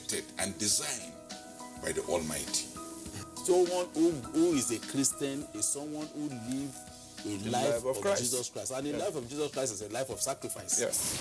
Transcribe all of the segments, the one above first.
directed and designed by the Almighty. Someone who is a Christian is someone who lives a life of Jesus Christ. And the life of Jesus Christ is a life of sacrifice. Yes.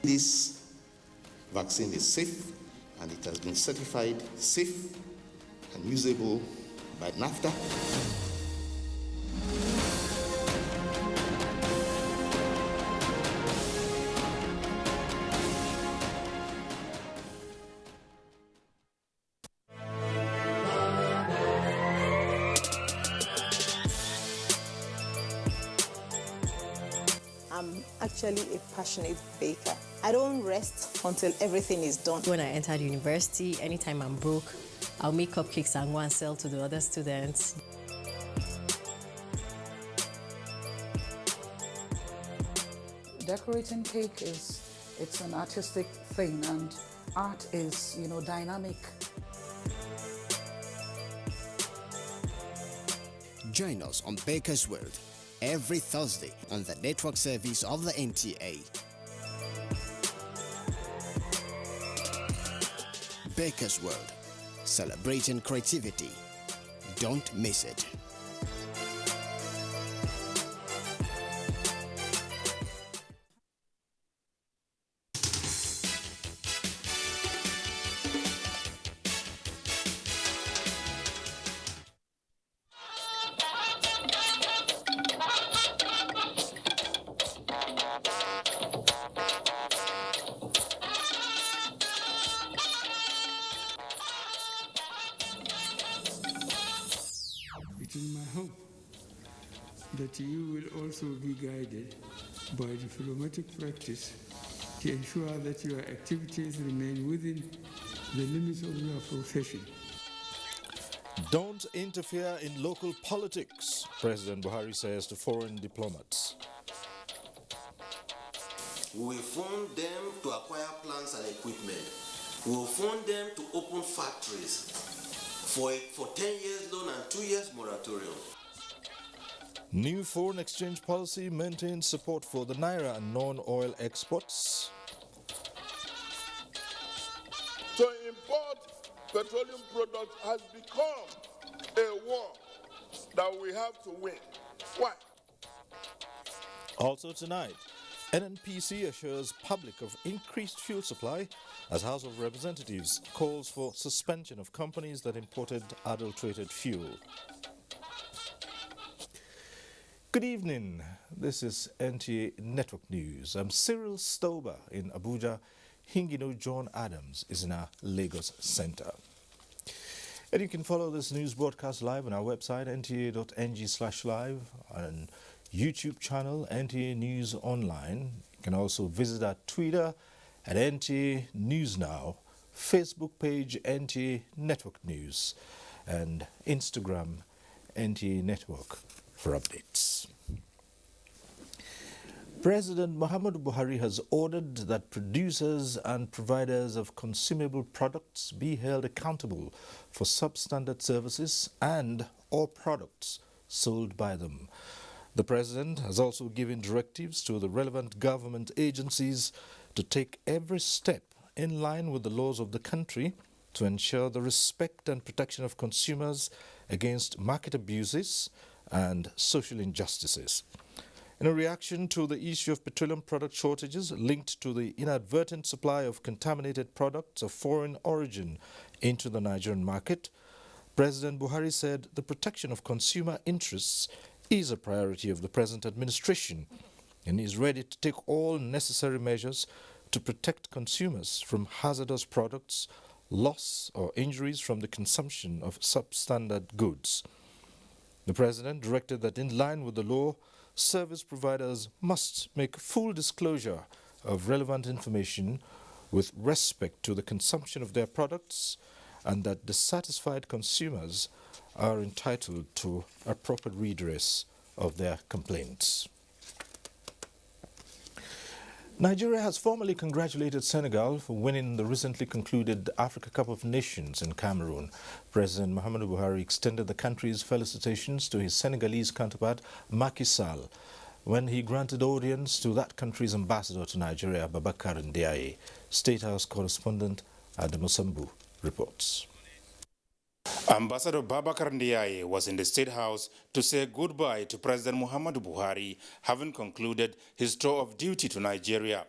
This vaccine is safe and it has been certified safe and usable by NAFTA. I'm actually a passionate baker. I don't rest until everything is done. When I entered university, anytime I'm broke, I'll make cupcakes and go and sell to the other students. Decorating cake it's an artistic thing, and art is, dynamic. Join us on Baker's World every Thursday on the network service of the NTA. Baker's World, celebrating creativity. Don't miss it. It is my hope that you will also be guided by diplomatic practice to ensure that your activities remain within the limits of your profession. Don't interfere in local politics, President Buhari says to foreign diplomats. We will fund them to acquire plants and equipment. We will fund them to open factories for 10 years loan and 2 years moratorium. New foreign exchange policy maintains support for the Naira and non-oil exports. To import petroleum products has become a war that we have to win. Why? Also tonight, NNPC assures public of increased fuel supply as House of Representatives calls for suspension of companies that imported adulterated fuel. Good evening. This is NTA Network News. I'm Cyril Stober in Abuja. Hingino John Adams is in our Lagos Center. And you can follow this news broadcast live on our website, nta.ng/live, and YouTube channel, NTA News Online. You can also visit our Twitter at NTA News Now, Facebook page NTA Network News, and Instagram NTA Network for updates. President Muhammadu Buhari has ordered that producers and providers of consumable products be held accountable for substandard services and or products sold by them. The President has also given directives to the relevant government agencies to take every step in line with the laws of the country to ensure the respect and protection of consumers against market abuses and social injustices. In a reaction to the issue of petroleum product shortages linked to the inadvertent supply of contaminated products of foreign origin into the Nigerian market, President Buhari said the protection of consumer interests is a priority of the present administration and is ready to take all necessary measures to protect consumers from hazardous products, loss or injuries from the consumption of substandard goods. The President directed that in line with the law, service providers must make full disclosure of relevant information with respect to the consumption of their products, and that dissatisfied consumers are entitled to a proper redress of their complaints. Nigeria has formally congratulated Senegal for winning the recently concluded Africa Cup of Nations in Cameroon. President Muhammadu Buhari extended the country's felicitations to his Senegalese counterpart, Macky Sall, when he granted audience to that country's ambassador to Nigeria, Babakar Ndiaye. State House correspondent Adamu Sambu reports. Ambassador Babakar Ndiaye was in the State House to say goodbye to President Muhammadu Buhari, having concluded his tour of duty to Nigeria.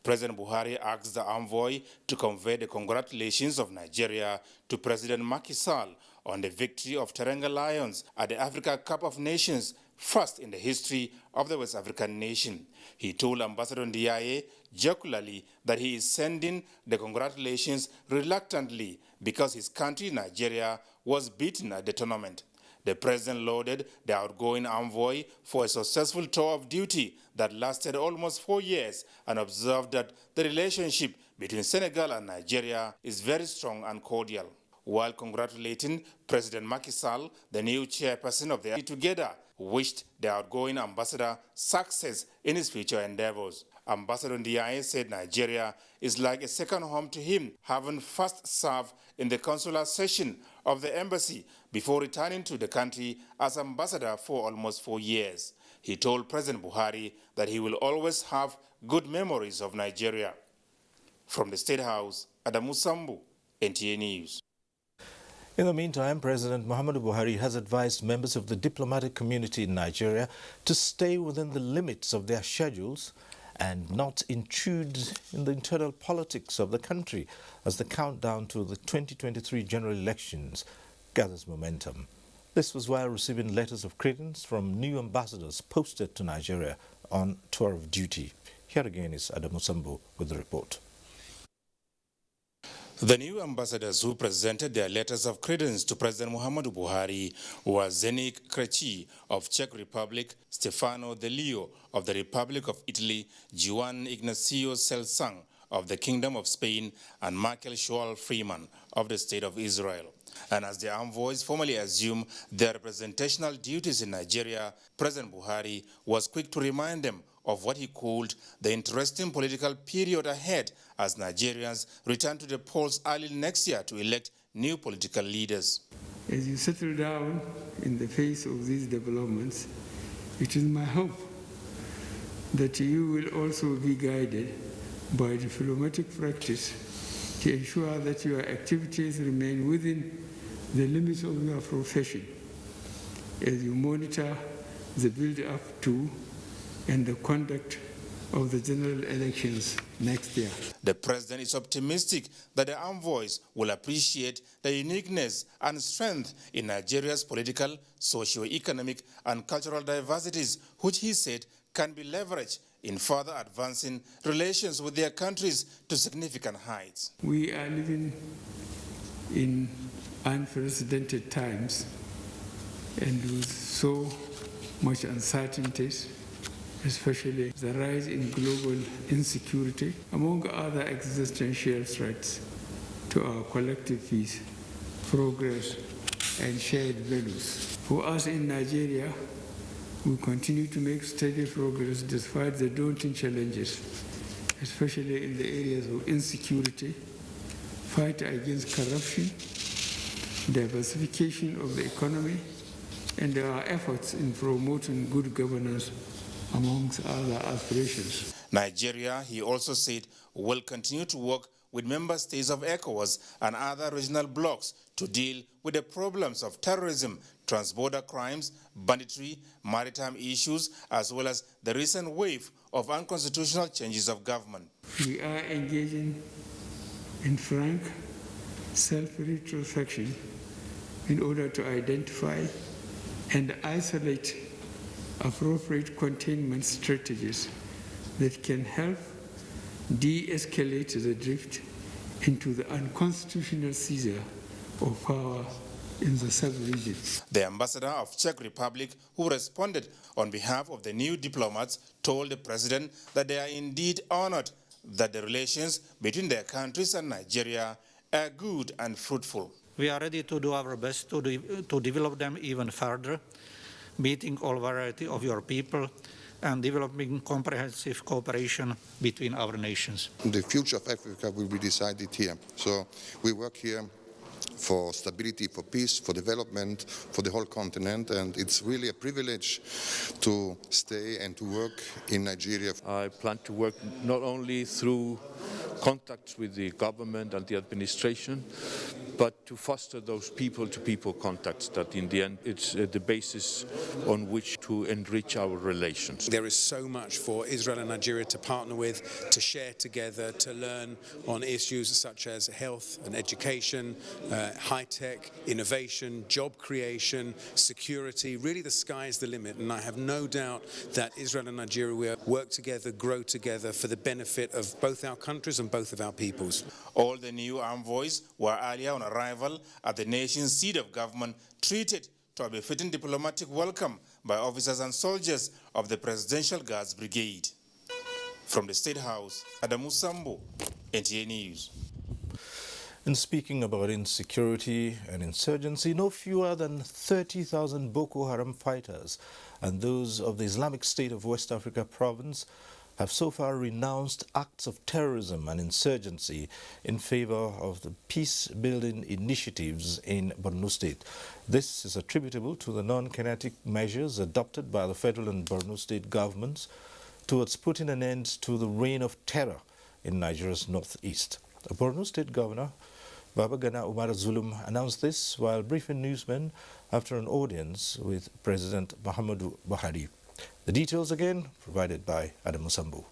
President Buhari asked the envoy to convey the congratulations of Nigeria to President Macky Sall on the victory of Teranga Lions at the Africa Cup of Nations, first in the history of the West African nation. He told Ambassador Ndiaye jocularly that he is sending the congratulations reluctantly because his country, Nigeria, was beaten at the tournament. The president lauded the outgoing envoy for a successful tour of duty that lasted almost 4 years and observed that the relationship between Senegal and Nigeria is very strong and cordial. While congratulating President Macky Sall, the new chairperson of the Together wished the outgoing ambassador success in his future endeavors. Ambassador Ndiaye said Nigeria is like a second home to him, having first served in the consular session of the embassy before returning to the country as ambassador for almost 4 years. He told President Buhari that he will always have good memories of Nigeria. From the State House, Adamu Sambu, NTA News. In the meantime, President Muhammadu Buhari has advised members of the diplomatic community in Nigeria to stay within the limits of their schedules and not intrude in the internal politics of the country as the countdown to the 2023 general elections gathers momentum. This was while receiving letters of credence from new ambassadors posted to Nigeria on tour of duty. Here again is Adamu Sambu with the report. The new ambassadors who presented their letters of credence to President Muhammadu Buhari were Zdeněk Krejčí of Czech Republic, Stefano De Leo of the Republic of Italy, Juan Ignacio Celsang of the Kingdom of Spain, and Michael Schoal Freeman of the State of Israel. And as the envoys formally assume their representational duties in Nigeria, President Buhari was quick to remind them of what he called the interesting political period ahead as Nigerians return to the polls early next year to elect new political leaders. As you settle down in the face of these developments, it is my hope that you will also be guided by diplomatic practice to ensure that your activities remain within the limits of your profession as you monitor the build-up to and the conduct of the general elections next year. The president is optimistic that the envoys will appreciate the uniqueness and strength in Nigeria's political, socio-economic, and cultural diversities, which he said can be leveraged in further advancing relations with their countries to significant heights. We are living in unprecedented times and with so much uncertainties, especially the rise in global insecurity, among other existential threats to our collective peace, progress, and shared values. For us in Nigeria, we continue to make steady progress despite the daunting challenges, especially in the areas of insecurity, fight against corruption, diversification of the economy, and our efforts in promoting good governance, amongst other aspirations. Nigeria, he also said, will continue to work with member states of ECOWAS and other regional blocs to deal with the problems of terrorism, transborder crimes, banditry, maritime issues, as well as the recent wave of unconstitutional changes of government. We are engaging in frank self-retrospection in order to identify and isolate appropriate containment strategies that can help de-escalate the drift into the unconstitutional seizure of power in the sub-region. The ambassador of Czech Republic, who responded on behalf of the new diplomats, told the president that they are indeed honored that the relations between their countries and Nigeria are good and fruitful. We are ready to do our best to develop them even further, meeting all variety of your people and developing comprehensive cooperation between our nations. The future of Africa will be decided here. So we work here for stability, for peace, for development, for the whole continent, and it's really a privilege to stay and to work in Nigeria. I plan to work not only through contacts with the government and the administration, but to foster those people-to-people contacts that in the end it's the basis on which to enrich our relations. There is so much for Israel and Nigeria to partner with, to share together, to learn on issues such as health and education, high-tech, innovation, job creation, security. Really the sky is the limit, and I have no doubt that Israel and Nigeria will work together, grow together for the benefit of both our countries and both of our peoples. All the new envoys were earlier on arrival at the nation's seat of government, treated to a befitting diplomatic welcome by officers and soldiers of the Presidential Guards Brigade. From the State House, Adamu Sambo, NTA News. In speaking about insecurity and insurgency, no fewer than 30,000 Boko Haram fighters and those of the Islamic State of West Africa province have so far renounced acts of terrorism and insurgency in favor of the peace-building initiatives in Borno State. This is attributable to the non-kinetic measures adopted by the federal and Borno State governments towards putting an end to the reign of terror in Nigeria's northeast. The Borno State Governor, Babagana Umar Zulum, announced this while briefing newsmen after an audience with President Muhammadu Buhari. The details again provided by Adam Musambu.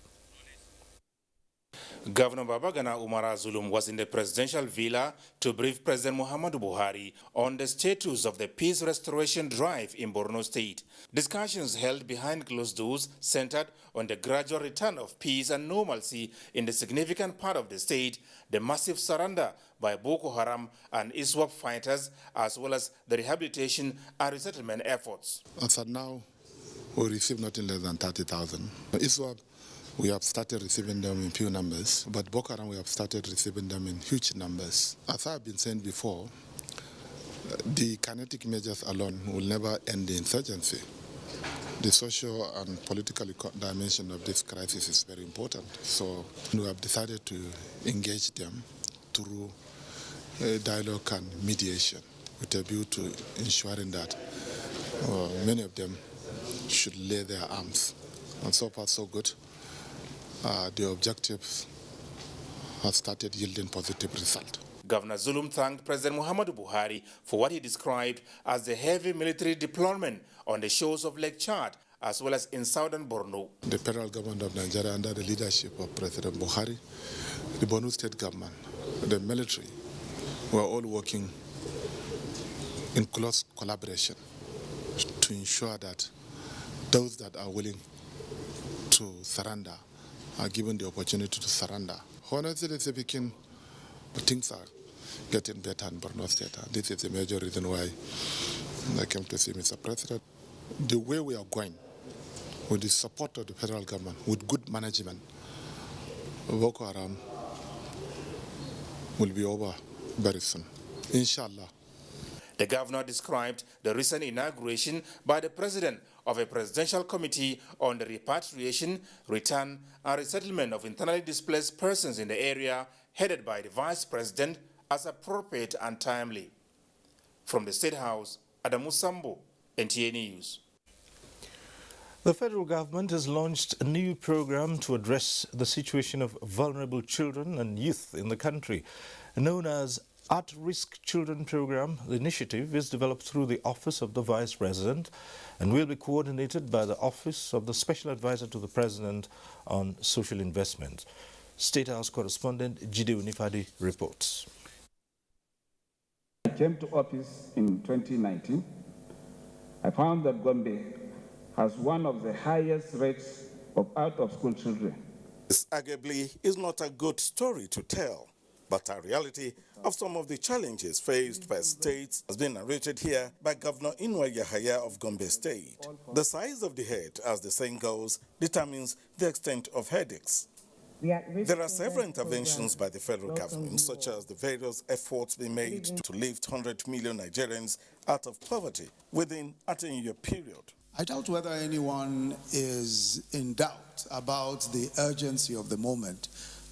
Governor Babagana Umar Zulum was in the presidential villa to brief President Muhammadu Buhari on the status of the peace restoration drive in Borno State. Discussions held behind closed doors centered on the gradual return of peace and normalcy in the significant part of the state, the massive surrender by Boko Haram and ISWAP fighters, as well as the rehabilitation and resettlement efforts. As of now, we receive nothing less than 30,000. ISWAP, we have started receiving them in few numbers, but Boko Haram, we have started receiving them in huge numbers. As I have been saying before, the kinetic measures alone will never end the insurgency. The social and political dimension of this crisis is very important. So we have decided to engage them through dialogue and mediation with a view to ensuring that many of them should lay their arms. And so far, so good. The objectives have started yielding positive result. Governor Zulum thanked President Muhammadu Buhari for what he described as the heavy military deployment on the shores of Lake Chad, as well as in southern Borno. The federal government of Nigeria, under the leadership of President Buhari, the Borno State government, the military, were all working in close collaboration to ensure that those that are willing to surrender are given the opportunity to surrender. Honestly speaking, things are getting better in Borno State. This is the major reason why I came to see Mr. President. The way we are going, with the support of the federal government, with good management, Boko Haram will be over very soon, inshallah. The governor described the recent inauguration by the president of a presidential committee on the repatriation, return, and resettlement of internally displaced persons in the area, headed by the vice president, as appropriate and timely. From the State House, Adamu Sambo, NTA News. The federal government has launched a new program to address the situation of vulnerable children and youth in the country. Known as At-Risk Children Program, the initiative is developed through the Office of the Vice President and will be coordinated by the Office of the Special Advisor to the President on Social Investment. State House correspondent Jide Unifadi reports. I came to office in 2019. I found that Gombe has one of the highest rates of out-of-school children. This arguably is not a good story to tell, but a reality of some of the challenges faced by states has been narrated here by Governor Inwa Yahaya of Gombe State. The size of the head, as the saying goes, determines the extent of headaches. There are several interventions by the federal government, such as the various efforts being made to lift 100 million Nigerians out of poverty within a 10-year period. I doubt whether anyone is in doubt about the urgency of the moment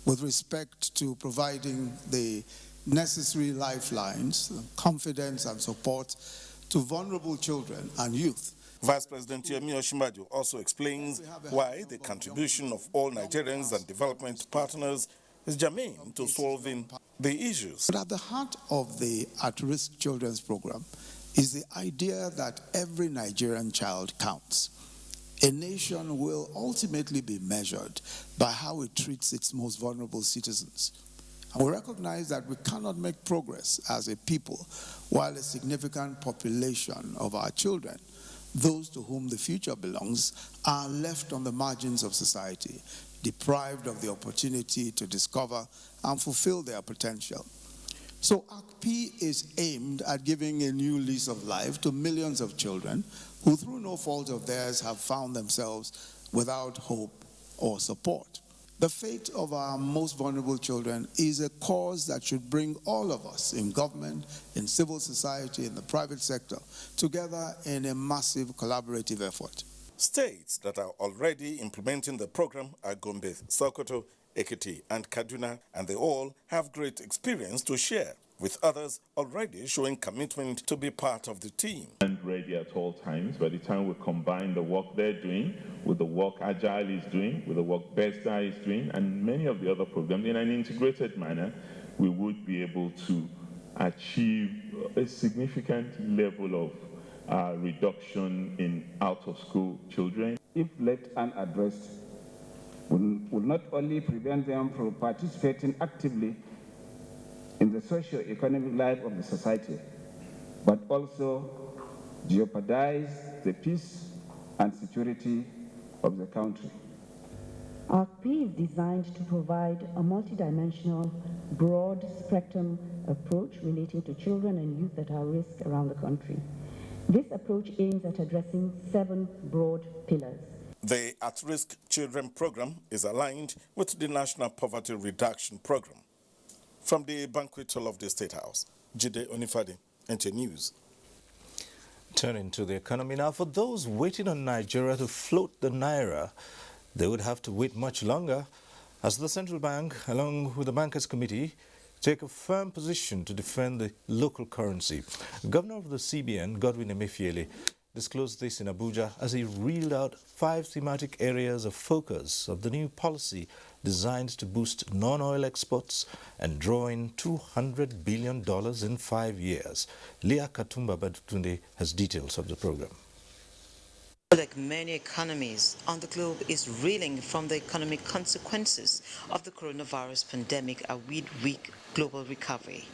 with respect to providing the necessary lifelines, confidence and support to vulnerable children and youth. Vice President Yemi Osinbajo also explains why the contribution of all Nigerians and development partners is germane to solving the issues. But at the heart of the At-Risk Children's Program is the idea that every Nigerian child counts. A nation will ultimately be measured by how it treats its most vulnerable citizens. And we recognize that we cannot make progress as a people while a significant population of our children, those to whom the future belongs, are left on the margins of society, deprived of the opportunity to discover and fulfill their potential. So ACP is aimed at giving a new lease of life to millions of children who, through no fault of theirs, have found themselves without hope or support. The fate of our most vulnerable children is a cause that should bring all of us in government, in civil society, in the private sector, together in a massive collaborative effort. States that are already implementing the program are Gombe, Sokoto, Ekiti, and Kaduna, and they all have great experience to share, with others already showing commitment to be part of the team. And ready at all times. By the time we combine the work they're doing with the work Agile is doing, with the work BESTA is doing, and many of the other programs in an integrated manner, we would be able to achieve a significant level of reduction in out-of-school children. If left unaddressed, will not only prevent them from participating actively in the socio-economic life of the society, but also jeopardize the peace and security of the country. ACP is designed to provide a multidimensional, broad-spectrum approach relating to children and youth at our risk around the country. This approach aims at addressing 7 broad pillars. The At-Risk Children Program is aligned with the National Poverty Reduction Program. From the banquet hall of the State House, Jide Onifade, NTA News. Turning to the economy now, for those waiting on Nigeria to float the naira, they would have to wait much longer as the central bank, along with the Bankers Committee, take a firm position to defend the local currency. Governor of the CBN, Godwin Emefiele, disclosed this in Abuja as he reeled out 5 thematic areas of focus of the new policy designed to boost non-oil exports and draw in $200 billion in 5 years. Leah Katumba Badutunde has details of the program. Like many economies on the globe is reeling from the economic consequences of the coronavirus pandemic amid weak global recovery.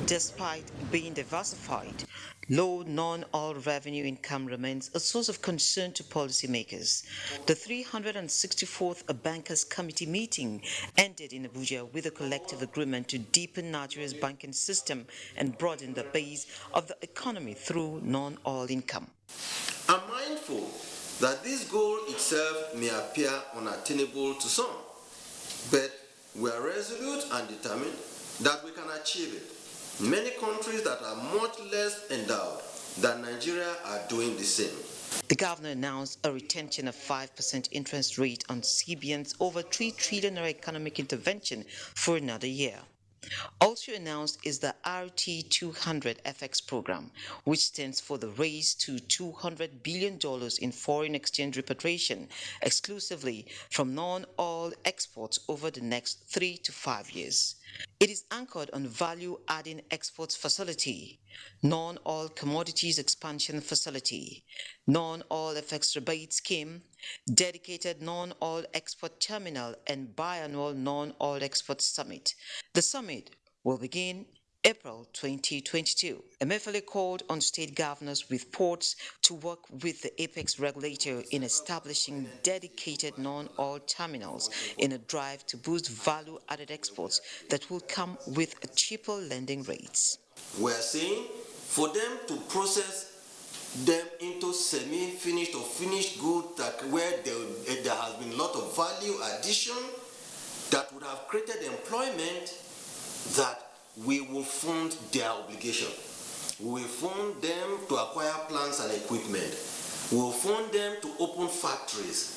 Despite being diversified, low non-oil revenue income remains a source of concern to policymakers. The 364th Bankers Committee meeting ended in Abuja with a collective agreement to deepen Nigeria's banking system and broaden the base of the economy through non-oil income. I'm mindful that this goal itself may appear unattainable to some, but we are resolute and determined that we can achieve it. Many countries that are much less endowed than Nigeria are doing the same. The governor announced a retention of 5% interest rate on CBN's over 3 trillion economic intervention for another year. Also announced is the RT200 FX program, which stands for the race to $200 billion in foreign exchange repatriation exclusively from non-oil exports over the next 3 to 5 years. It is anchored on value-adding exports facility, non-oil commodities expansion facility, non-oil FX rebate scheme, dedicated non-oil export terminal, and biannual non-oil export summit. The summit will begin April 2022. Emefiele called on state governors with ports to work with the apex regulator in establishing dedicated non-oil terminals in a drive to boost value-added exports that will come with cheaper lending rates. We're saying for them to process them into semi-finished or finished goods that where there has been a lot of value addition that would have created employment, that we will fund their obligation. We will fund them to acquire plants and equipment. We will fund them to open factories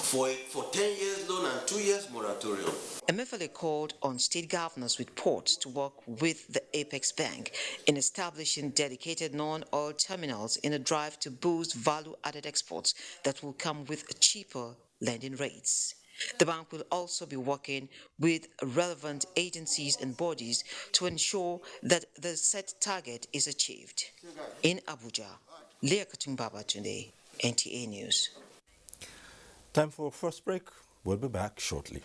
for 10 years loan and 2 years moratorium. Emefiele called on state governors with ports to work with the Apex Bank in establishing dedicated non-oil terminals in a drive to boost value-added exports that will come with cheaper lending rates. The bank will also be working with relevant agencies and bodies to ensure that the set target is achieved. In Abuja, Leah Katungbaba today, NTA News. Time for a first break. We'll be back shortly.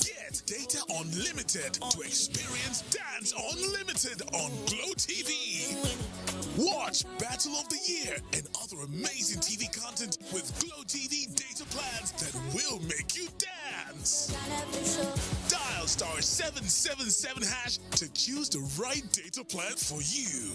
Get data unlimited to experience Dance Unlimited on Glow TV. Watch Battle of the Year and other amazing TV content with Glow TV data plans that will make you dance. Dial *777# to choose the right data plan for you.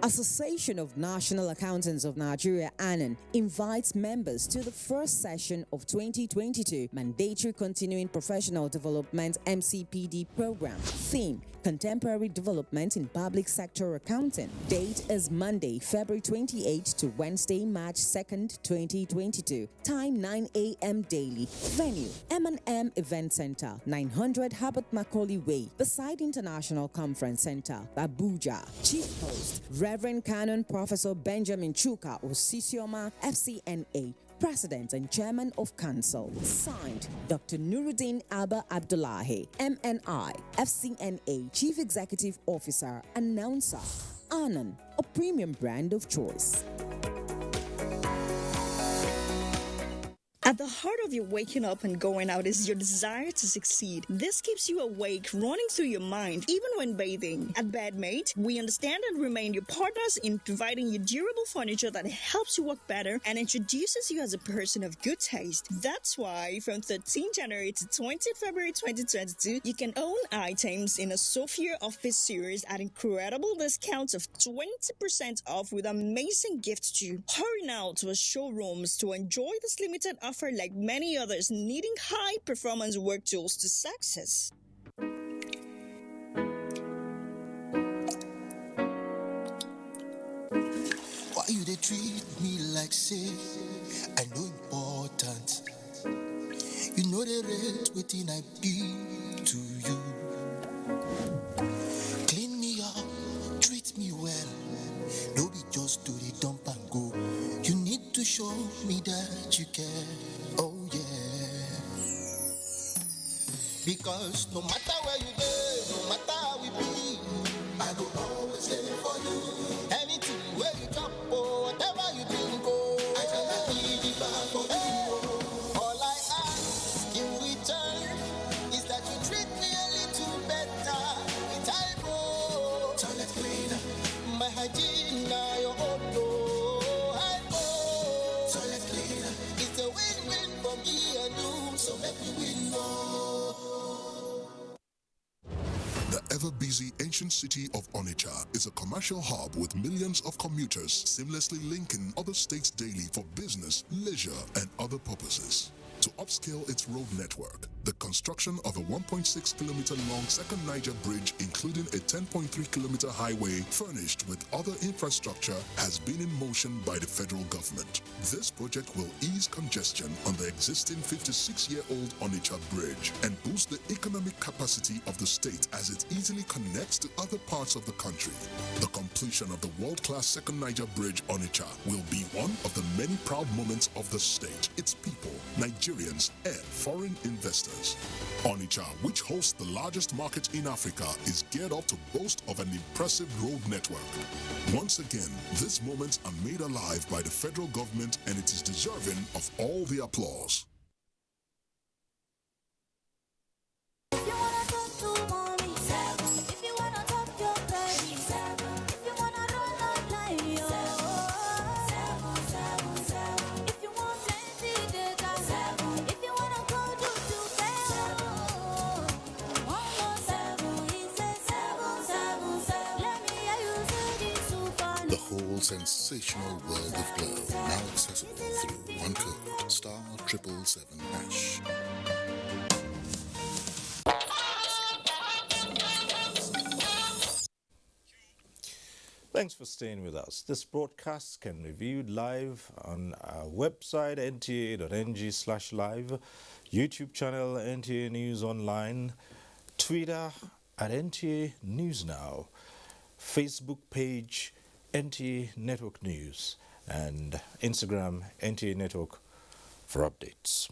Association of National Accountants of Nigeria, ANAN, invites members to the first session of 2022 Mandatory Continuing Professional Development MCPD program. Theme: Contemporary Development in Public Sector Accounting. Date is Monday, February 28 to Wednesday, March 2nd, 2022. Time 9 a.m. daily. Venue: M&M Event Center, 900 Herbert Macaulay Way, beside International Conference Center, Abuja. Chief host: Reverend Canon Professor Benjamin Chuka Osisioma, FCNA, President and Chairman of Council. Signed, Dr. Nuruddin Abba Abdullahi, MNI, FCNA, Chief Executive Officer, Announcer. ANAN, a premium brand of choice. At the heart of your waking up and going out is your desire to succeed. This keeps you awake, running through your mind, even when bathing. At Bedmate, we understand and remain your partners in providing you durable furniture that helps you work better and introduces you as a person of good taste. That's why from 13 January to 20 February 2022, you can own items in a Sophia Office series at incredible discounts of 20% off with amazing gifts too. Hurry now to our showrooms to enjoy this limited offer like many others needing high performance work tools to success. Why you they treat me like say I know important? You know the rate within I be to you. Clean me up, treat me well. No be just do the dump and go. You need to show me that you care. Oh yeah. Because no matter where you go, no matter how we be, I go always there for you. Anything where you drop or whatever you drink, oh, I cannot be the bar for you. All I ask in return is that you treat me a little better. With eyebrow, toilet cleaner, my hygiene, now your own. It's a win-win for me and you, so let me win more. The ever-busy ancient city of Onitsha is a commercial hub with millions of commuters seamlessly linking other states daily for business, leisure, and other purposes. to upscale its road network. The construction of a 1.6-kilometer long second Niger bridge, including a 10.3-kilometer highway furnished with other infrastructure, has been in motion by the federal government. This project will ease congestion on the existing 56-year-old Onitsha bridge and boost the economic capacity of the state as it easily connects to other parts of the country. The completion of the world-class second Niger bridge Onitsha will be one of the many proud moments of the state, its people, Nigerians, and foreign investors. Onitsha, which hosts the largest market in Africa, is geared up to boast of an impressive road network. Once again, these moments are made alive by the federal government, and it is deserving of all the applause. Sensational world of Glow, now accessible through one code, *777#. Thanks for staying with us. This broadcast can be viewed live on our website, nta.ng/live, YouTube channel, NTA News Online, Twitter at NTA News Now, Facebook page, NTA Network News, and Instagram, NTA Network, for updates.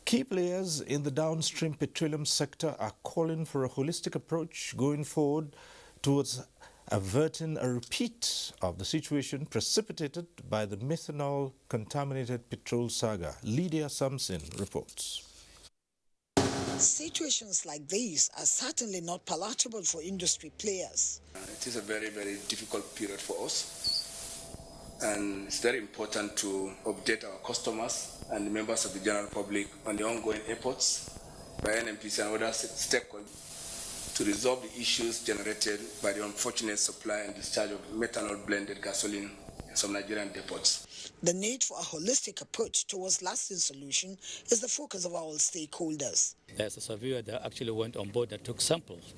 Key players in the downstream petroleum sector are calling for a holistic approach going forward towards averting a repeat of the situation precipitated by the methanol-contaminated petrol saga. Lydia Sampson reports. Situations like these are certainly not palatable for industry players. It is a very, very difficult period for us, and it's very important to update our customers and the members of the general public on the ongoing efforts by NNPC and other stakeholders to resolve the issues generated by the unfortunate supply and discharge of methanol-blended gasoline in some Nigerian depots. The need for a holistic approach towards lasting solution is the focus of all stakeholders. There's a surveyor that actually went on board that took samples.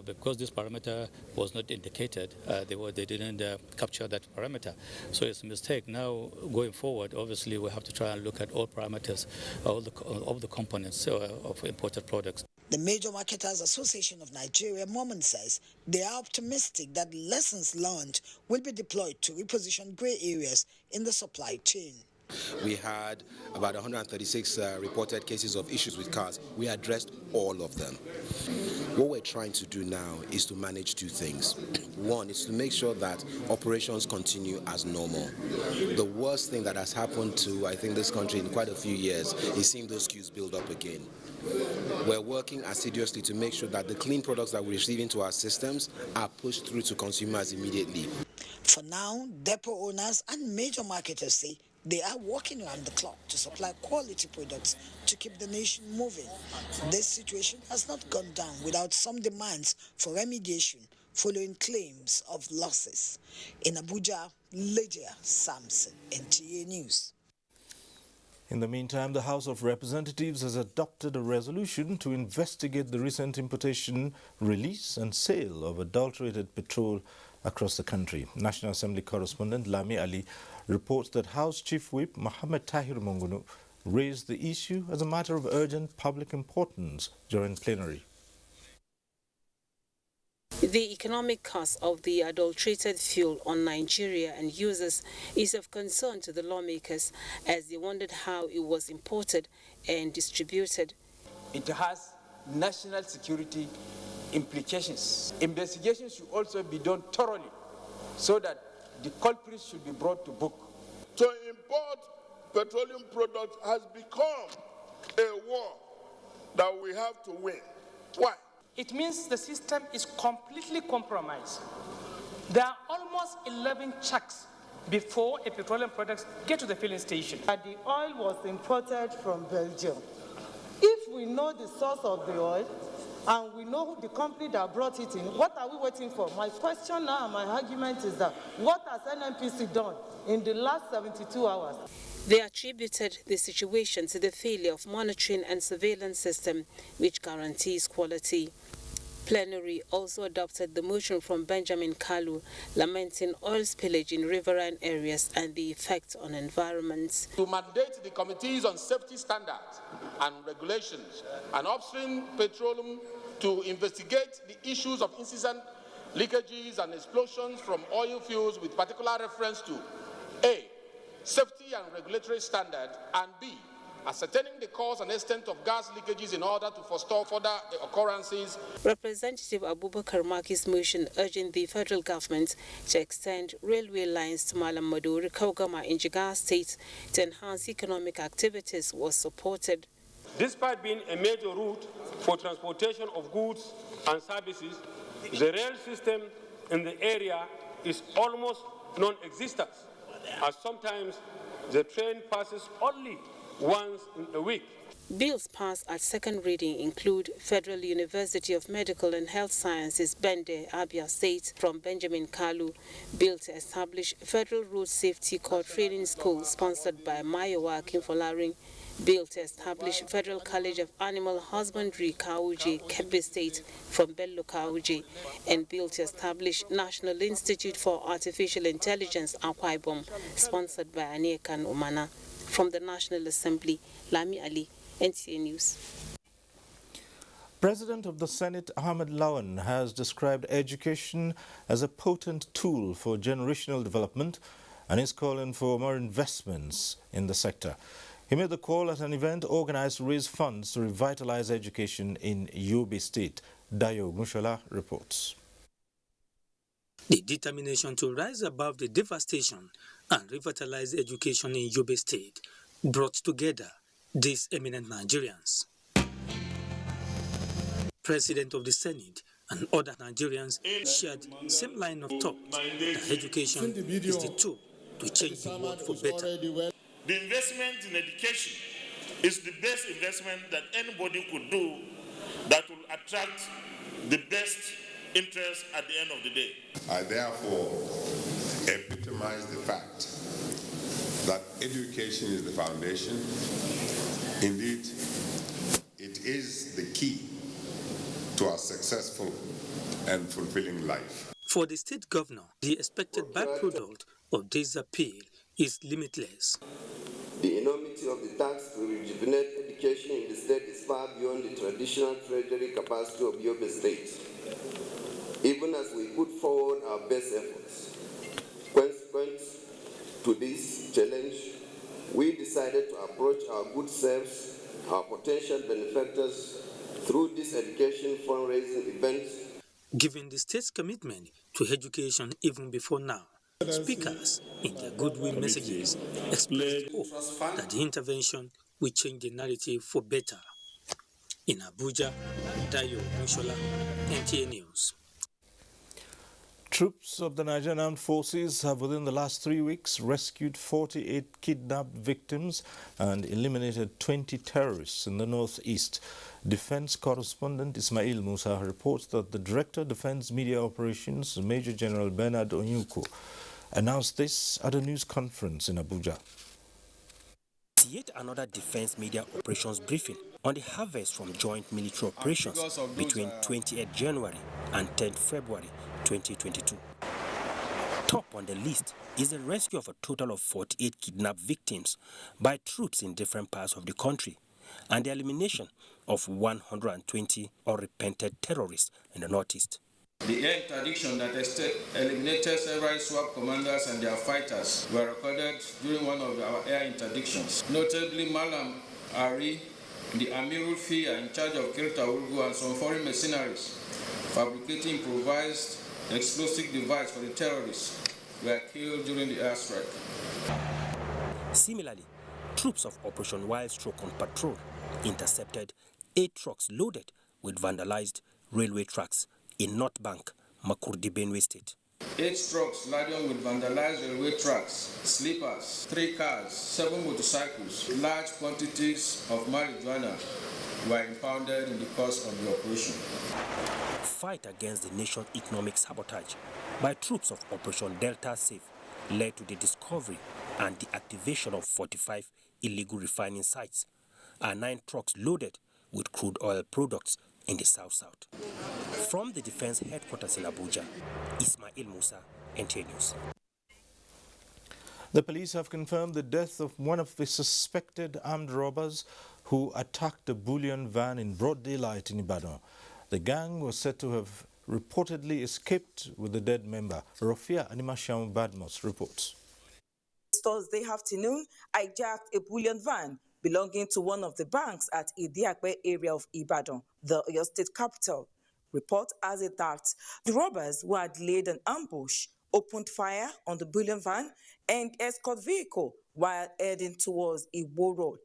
Because this parameter was not indicated, they didn't capture that parameter. So it's a mistake. Now, going forward, obviously, we have to try and look at all parameters, all the components of imported products. The Major Marketers Association of Nigeria, Moment, says they are optimistic that lessons learned will be deployed to reposition grey areas in the supply chain. We had about 136 reported cases of issues with cars. We addressed all of them. What we're trying to do now is to manage two things. One is to make sure that operations continue as normal. The worst thing that has happened to, I think, this country in quite a few years is seeing those queues build up again. We're working assiduously to make sure that the clean products that we receive into our systems are pushed through to consumers immediately. For now, depot owners and major marketers say they are working around the clock to supply quality products to keep the nation moving. This situation has not gone down without some demands for remediation following claims of losses. In Abuja, Lydia Sampson, NTA News. In the meantime, the House of Representatives has adopted a resolution to investigate the recent importation, release and sale of adulterated petrol across the country. National Assembly correspondent Lami Ali reports that House Chief Whip Mohammed Tahir Mongunu raised the issue as a matter of urgent public importance during plenary. The economic cost of the adulterated fuel on Nigeria and users is of concern to the lawmakers as they wondered how it was imported and distributed. It has national security implications. Investigations should also be done thoroughly so that the culprits should be brought to book. To import petroleum products has become a war that we have to win. Why? It means the system is completely compromised. There are almost 11 checks before a petroleum product gets to the filling station. The oil was imported from Belgium. If we know the source of the oil and we know the company that brought it in, what are we waiting for? My question now and my argument is that what has NNPC done in the last 72 hours? They attributed the situation to the failure of monitoring and surveillance system, which guarantees quality. Plenary also adopted the motion from Benjamin Kalu, lamenting oil spillage in riverine areas and the effect on environment. To mandate the committees on safety standards and regulations and upstream petroleum to investigate the issues of incessant leakages and explosions from oil fields with particular reference to A, safety and regulatory standard, and B, ascertaining the cause and extent of gas leakages in order to forestall further occurrences. Representative Abubakar Maki's motion urging the federal government to extend railway lines to Malam Maduri Kaugama in Jigawa State to enhance economic activities was supported. Despite being a major route for transportation of goods and services, the rail system in the area is almost non-existent, as sometimes the train passes only once in a week. Bills passed at second reading include Federal University of Medical and Health Sciences, Bende, Abia State, from Benjamin Kalu, bill to establish Federal Road Safety Corps Training School, sponsored by Mayowa Kimfolaring, bill to establish Federal College of Animal Husbandry, Kauje, Kebbi State, from Bello Kauje, and bill to establish National Institute for Artificial Intelligence, Akwa Ibom, sponsored by Aniekan Umana. From the National Assembly, Lami Ali, NTA News. President of the Senate, Ahmed Lawan, has described education as a potent tool for generational development and is calling for more investments in the sector. He made the call at an event organized to raise funds to revitalize education in Yobe State. Dayo Mushala reports. The determination to rise above the devastation and revitalize education in Yobe State brought together these eminent Nigerians. President of the Senate and other Nigerians shared same line of thought that education is the tool to change the world for better. The investment in education is the best investment that anybody could do that will attract the best interest at the end of the day. I therefore epitomize the fact that education is the foundation. Indeed, it is the key to a successful and fulfilling life. For the state governor, the expected byproduct of this appeal is limitless. The enormity of the task to rejuvenate education in the state is far beyond the traditional treasury capacity of Yobe State. Even as we put forward our best efforts, consequent to this challenge, we decided to approach our good selves, our potential benefactors, through this education fundraising event. Given the state's commitment to education even before now, speakers in their goodwill messages expressed hope that the intervention will change the narrative for better. In Abuja, Dayo Mushola, NTA News. Troops of the Nigerian Armed Forces have within the last 3 weeks rescued 48 kidnapped victims and eliminated 20 terrorists in the northeast. Defense correspondent Ismail Musa reports that the Director of Defense Media Operations, Major General Bernard Onyuku, announced this at a news conference in Abuja. Yet another defense media operations briefing on the harvest from joint military operations between 28 January and 10 February 2022. Top on the list is the rescue of a total of 48 kidnapped victims by troops in different parts of the country and the elimination of 120 unrepented terrorists in the northeast. The air interdiction that eliminated several SWAT commanders and their fighters were recorded during one of our air interdictions. Notably, Malam Ari, the Amirul Fia in charge of Kirta Ulgu, and some foreign mercenaries fabricating improvised explosive device for the terrorists were killed during the airstrike. Similarly, troops of Operation Wild Stroke on patrol intercepted 8 trucks loaded with vandalized railway tracks in North Bank, Makurdi, Benue State. 8 trucks laden with vandalized railway tracks, sleepers, 3 cars, 7 motorcycles, large quantities of marijuana were impounded in the course of the operation. Fight against the nation's economic sabotage by troops of Operation Delta Safe led to the discovery and the activation of 45 illegal refining sites and 9 trucks loaded with crude oil products in the South-South. From the Defense Headquarters in Abuja, Ismail Musa, NTA News. The police have confirmed the death of one of the suspected armed robbers who attacked a bullion van in broad daylight in Ibadan. The gang was said to have reportedly escaped with the dead member. Rofia Animasham Badmos reports. Thursday afternoon, hijacked a bullion van belonging to one of the banks at Idiakwe area of Ibadan, the Oyo State capital. Report has it that the robbers who had laid an ambush opened fire on the bullion van and escort vehicle while heading towards Iwo Road.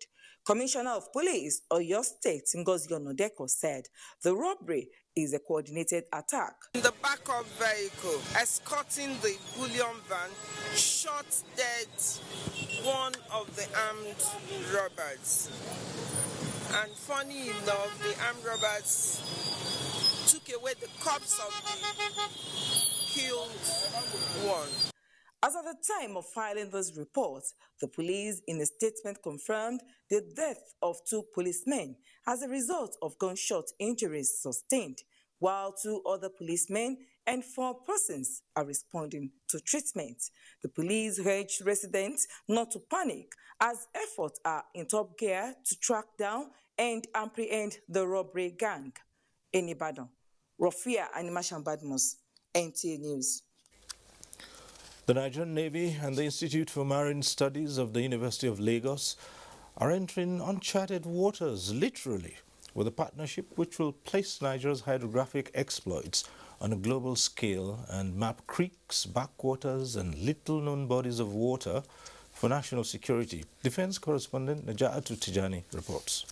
Commissioner of Police, Oyo State, Ngozi Onodeko, said the robbery is a coordinated attack. In the backup vehicle, escorting the bullion van, shot dead one of the armed robbers. And funny enough, the armed robbers took away the corpse of the killed one. As at the time of filing this report, the police in a statement confirmed the death of 2 policemen as a result of gunshot injuries sustained, while 2 other policemen and 4 persons are responding to treatment. The police urged residents not to panic as efforts are in top gear to track down and apprehend the robbery gang. In Ibadan, Rofia Animasham Badmos, NTA News. The Nigerian Navy and the Institute for Marine Studies of the University of Lagos are entering uncharted waters, literally, with a partnership which will place Nigeria's hydrographic exploits on a global scale and map creeks, backwaters and little-known bodies of water for national security. Defense correspondent Naja'atu Tijani reports.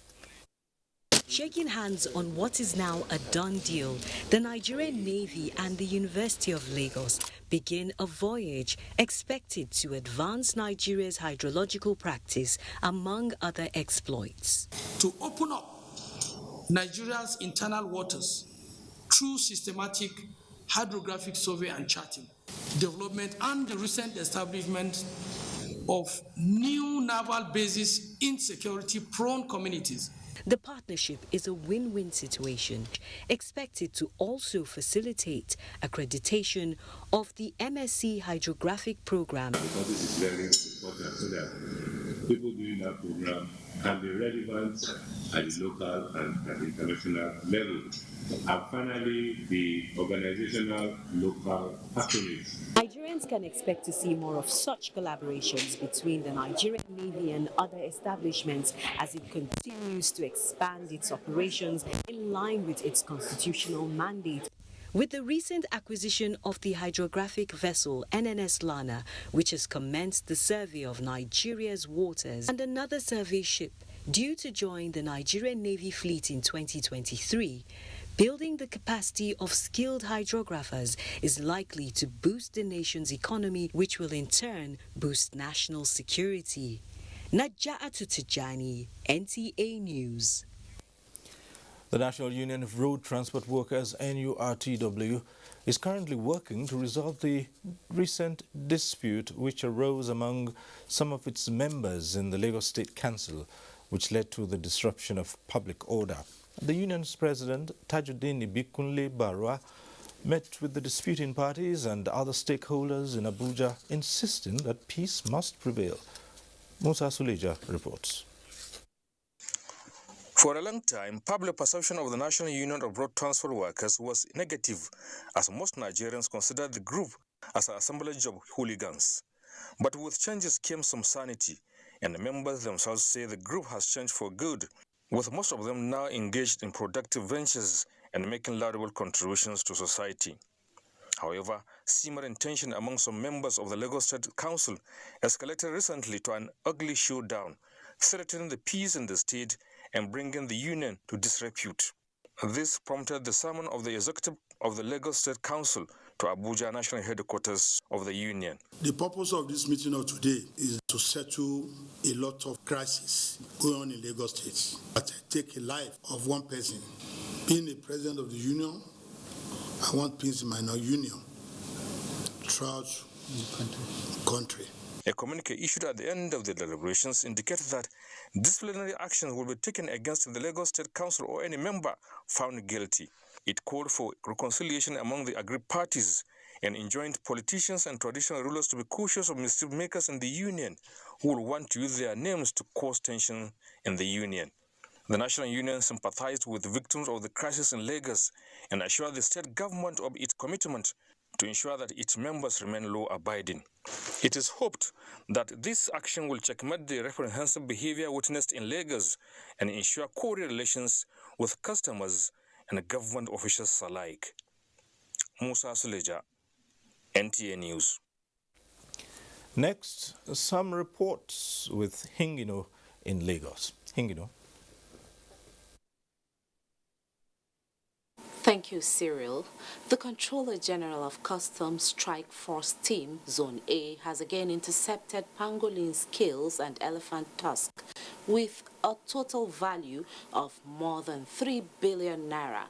Shaking hands on what is now a done deal, the Nigerian Navy and the University of Lagos begin a voyage expected to advance Nigeria's hydrological practice, among other exploits. To open up Nigeria's internal waters through systematic hydrographic survey and charting, development and the recent establishment of new naval bases in security-prone communities. The partnership is a win-win situation, expected to also facilitate accreditation of the MSc Hydrographic Program. Because this is very important so that people doing that program can be relevant at the local and at the international level. And finally, the organizational local patronage. Nigerians can expect to see more of such collaborations between the Nigerian Navy and other establishments as it continues to expand its operations in line with its constitutional mandate. With the recent acquisition of the hydrographic vessel NNS Lana, which has commenced the survey of Nigeria's waters, and another survey ship due to join the Nigerian Navy fleet in 2023, building the capacity of skilled hydrographers is likely to boost the nation's economy, which will in turn boost national security. Naja'atu Tijani, NTA News. The National Union of Road Transport Workers, NURTW, is currently working to resolve the recent dispute which arose among some of its members in the Lagos State Council, which led to the disruption of public order. The union's president, Tajuddin Ibikunle Barwa, met with the disputing parties and other stakeholders in Abuja, insisting that peace must prevail. Musa Suleja reports. For a long time, public perception of the National Union of Road Transport Workers was negative, as most Nigerians considered the group as an assemblage of hooligans. But with changes came some sanity, and the members themselves say the group has changed for good, with most of them now engaged in productive ventures and making laudable contributions to society. However, simmering tension among some members of the Lagos State Council escalated recently to an ugly showdown, threatening the peace in the state and bringing the union to disrepute. This prompted the sermon of the executive of the Lagos State Council to Abuja, national headquarters of the union. The purpose of this meeting of today is to settle a lot of crises going on in Lagos State. But I take a life of one person. Being the president of the union, I want peace in my union throughout the country. A communique issued at the end of the deliberations indicated that disciplinary actions will be taken against the Lagos State Council or any member found guilty. It called for reconciliation among the aggrieved parties and enjoined politicians and traditional rulers to be cautious of mischief makers in the union who will want to use their names to cause tension in the union. The National Union sympathized with the victims of the crisis in Lagos and assured the state government of its commitment to ensure that its members remain law-abiding. It is hoped that this action will checkmate the reprehensible behavior witnessed in Lagos and ensure cordial relations with customers and government officials alike. Musa Suleja, NTA News. Next, some reports with Hingino in Lagos. Hingino. Thank you, Cyril. The Controller General of Customs Strike Force Team, Zone A, has again intercepted pangolin scales and elephant tusk with a total value of more than 3 billion naira.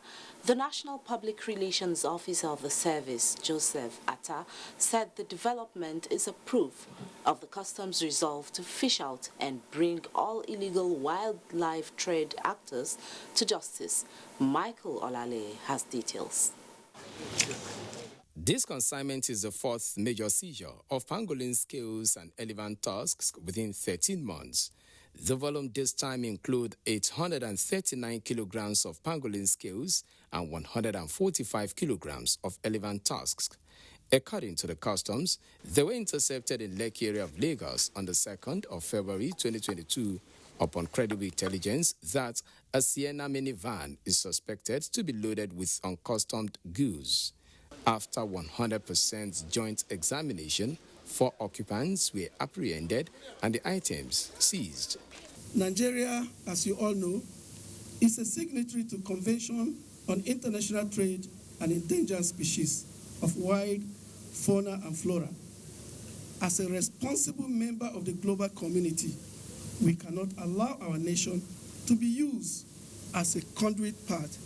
The National Public Relations Officer of the service, Joseph Atta, said the development is a proof of the customs' resolve to fish out and bring all illegal wildlife trade actors to justice. Michael Olale has details. This consignment is the fourth major seizure of pangolin scales and elephant tusks within 13 months. The volume this time include 839 kilograms of pangolin scales and 145 kilograms of elephant tusks. According to the customs, they were intercepted in Lake area of Lagos on the 2nd of February 2022 upon credible intelligence that a Sienna minivan is suspected to be loaded with uncustomed goods. After 100% joint examination, 4 occupants were apprehended and the items seized. Nigeria, as you all know, is a signatory to Convention on International Trade and Endangered Species of Wild Fauna and Flora. As a responsible member of the global community, we cannot allow our nation to be used as a conduit path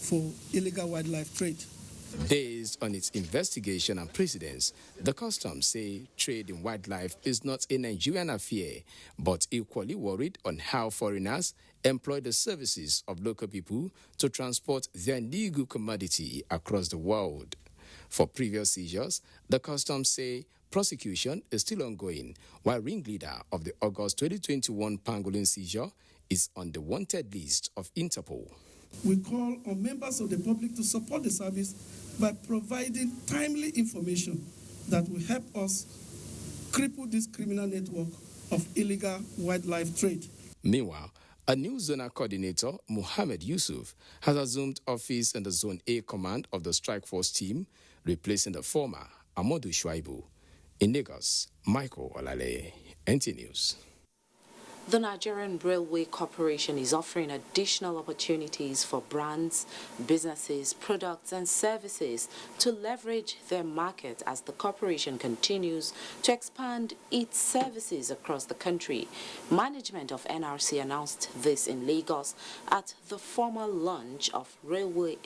for illegal wildlife trade. Based on its investigation and precedents, the customs say trade in wildlife is not a Nigerian affair, but equally worried on how foreigners employ the services of local people to transport their legal commodity across the world. For previous seizures, the customs say prosecution is still ongoing, while ringleader of the August 2021 pangolin seizure is on the wanted list of Interpol. We call on members of the public to support the service by providing timely information that will help us cripple this criminal network of illegal wildlife trade. Meanwhile, a new zonal coordinator, Mohammed Yusuf, has assumed office in the Zone A command of the Strike Force team, replacing the former Amadou Shuaibu. In Lagos, Michael Olale, NTA News. The Nigerian Railway Corporation is offering additional opportunities for brands, businesses, products and services to leverage their market as the corporation continues to expand its services across the country. Management of NRC announced this in Lagos at the formal launch of Railway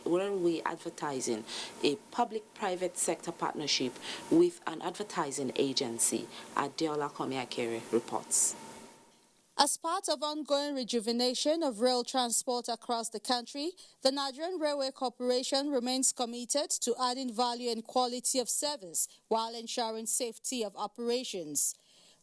Advertising, a public-private sector partnership with an advertising agency. Adeola Komiakere reports. As part of ongoing rejuvenation of rail transport across the country, the Nigerian Railway Corporation remains committed to adding value and quality of service while ensuring safety of operations.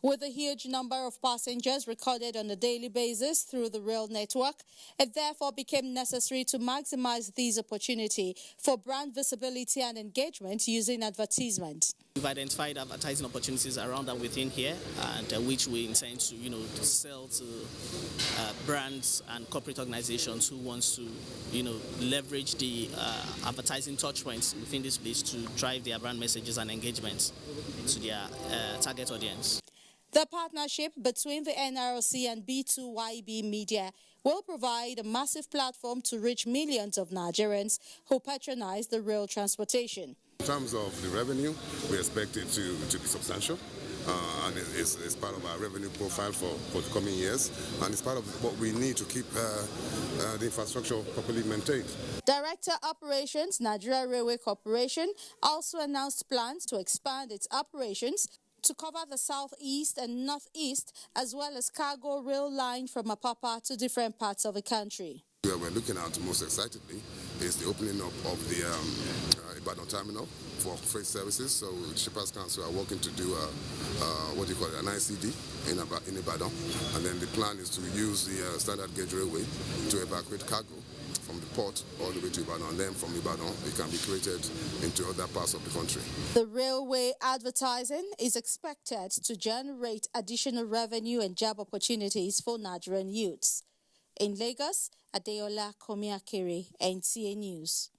With a huge number of passengers recorded on a daily basis through the rail network, it therefore became necessary to maximize this opportunity for brand visibility and engagement using advertisement. We've identified advertising opportunities around and within here, and which we intend to, to sell to brands and corporate organizations who wants to, leverage the advertising touch points within this place to drive their brand messages and engagements to their target audience. The partnership between the NRC and B2YB Media will provide a massive platform to reach millions of Nigerians who patronize the rail transportation. In terms of the revenue, we expect it to be substantial. And it's part of our revenue profile for the coming years, and it's part of what we need to keep the infrastructure properly maintained. Director Operations, Nigerian Railway Corporation, also announced plans to expand its operations to cover the southeast and northeast, as well as cargo rail line from Apapa to different parts of the country. What we're looking at most excitedly is the opening up of the Ibadan terminal for freight services. So the Shippers Council are working to do an ICD in Ibadan, and then the plan is to use the standard gauge railway to evacuate cargo from the port all the way to Ibadan, and then from Ibadan it can be created into other parts of the country. The railway advertising is expected to generate additional revenue and job opportunities for Nigerian youths. In Lagos, Adeola Komiakere, NTA News.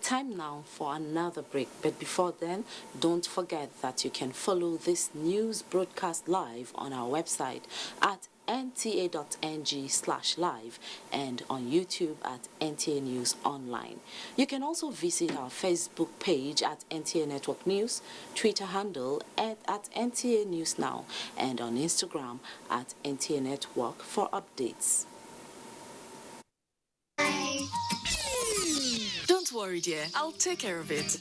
Time now for another break, but before then, don't forget that you can follow this news broadcast live on our website at nta.ng/live and on YouTube at NTA News Online. You can also visit our Facebook page at NTA Network News, Twitter handle at NTA News Now, and on Instagram at NTA Network for updates. Don't worry, dear. I'll take care of it.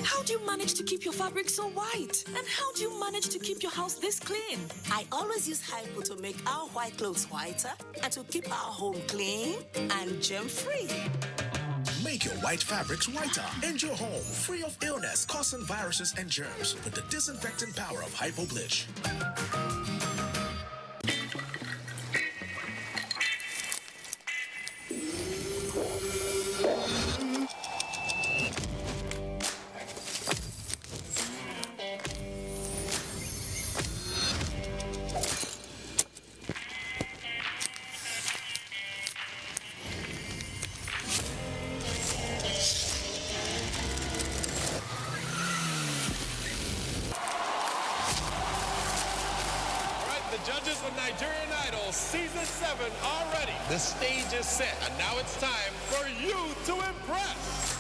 How do you manage to keep your fabric so white? And how do you manage to keep your house this clean? I always use Hypo to make our white clothes whiter and to keep our home clean and germ-free. Make your white fabrics whiter and your home free of illness causing viruses and germs with the disinfecting power of Hypo Bleach. Judges of Nigerian Idol Season 7 are ready. The stage is set, and now it's time for you to impress.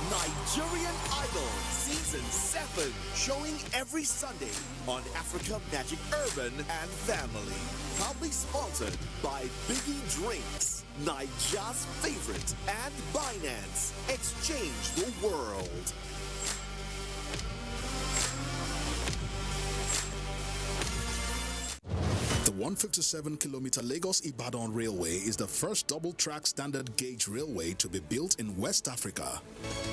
Nigerian Idol Season 7, showing every Sunday on Africa Magic Urban and Family. Proudly sponsored by Biggie Drinks, Nigeria's favorite, and Binance. Exchange the world. The 157-kilometer Lagos-Ibadan Railway is the first double-track standard gauge railway to be built in West Africa.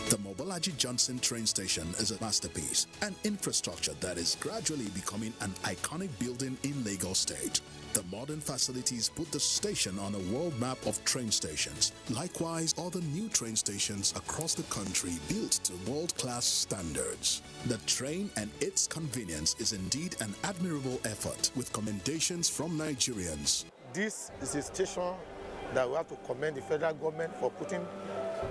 The Mobolaji Johnson train station is a masterpiece, an infrastructure that is gradually becoming an iconic building in Lagos State. The modern facilities put the station on a world map of train stations. Likewise, other new train stations across the country built to world-class standards. The train and its convenience is indeed an admirable effort, with commendations from Nigerians. This is a station that we have to commend the federal government for putting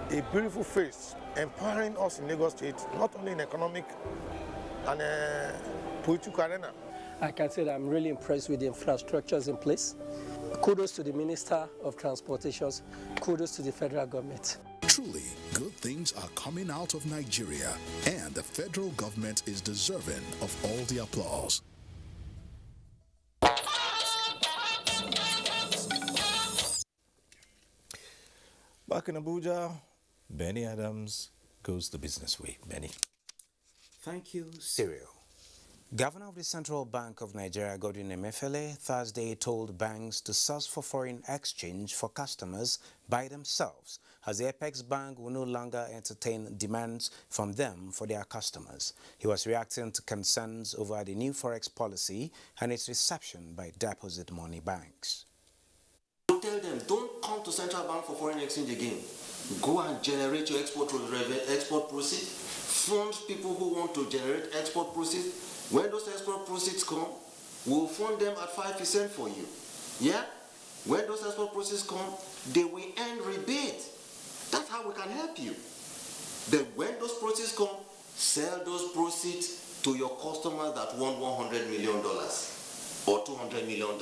a beautiful face, empowering us in Lagos State, not only in economic and political arena. I can say that I'm really impressed with the infrastructures in place. Kudos to the Minister of Transportations. Kudos to the federal government. Truly, good things are coming out of Nigeria, and the federal government is deserving of all the applause. Back in Abuja, Benny Adams goes the business way. Benny. Thank you, Cyril. Governor of the Central Bank of Nigeria, Godwin Emefiele, Thursday told banks to source for foreign exchange for customers by themselves, as the Apex Bank will no longer entertain demands from them for their customers. He was reacting to concerns over the new forex policy and its reception by deposit money banks. Tell them, don't come to Central Bank for foreign exchange again. Go and generate your export proceeds. Fund people who want to generate export proceeds. When those export proceeds come, we'll fund them at 5% for you. Yeah? When those export proceeds come, they will earn rebate. That's how we can help you. Then when those proceeds come, sell those proceeds to your customers that want $100 million or $200 million.